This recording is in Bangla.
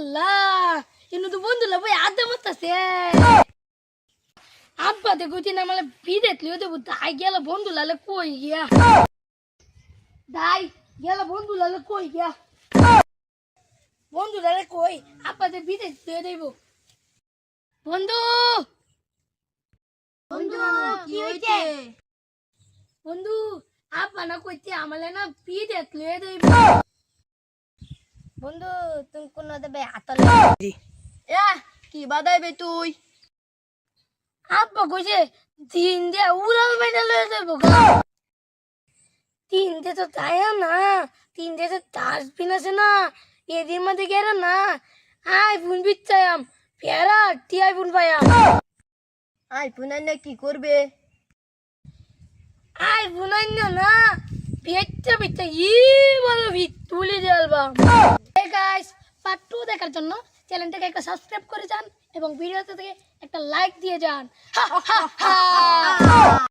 আল্লাহ ইনু তো বন্ধু লা ভাই আদে মতাছে আব্বা দেখো তিন আমালে বিদেত লিও দেব দাই গেল বন্ধু লালে কই গিয়া দাই গেল বন্ধু লালে কই গিয়া বন্ধু লালে কই আব্বা দে বিদেত লিও দেব বন্ধু বন্ধু কি হইছে? বন্ধু আব্বা না কইতে আমালে না বিদেত লিও দেব বন্ধু তুমি কোন দেবে হাতলে এ কি বাদাইবে তুই? আব্বা কইছে তিন দিয়ে উড়াল বাইনা লয়ে দেব গা তিন দিয়ে তো তাই না তিন দিয়ে তো ডাস্টবিন আছে না এদের মধ্যে গেলে না আইফোন বিচ্ছায়াম পেয়ারা টি আইফোন পায়াম আইফোন আইনা কি করবে? আইফোন আইনা না পেটটা পেটটা বলো ভিত তুলে দেলবাম এই গাইস পার্ট 2 দেখার জন্য চ্যানেলটাকে একটা সাবস্ক্রাইব করে যান এবং ভিডিওতে থেকে একটা লাইক দিয়ে যান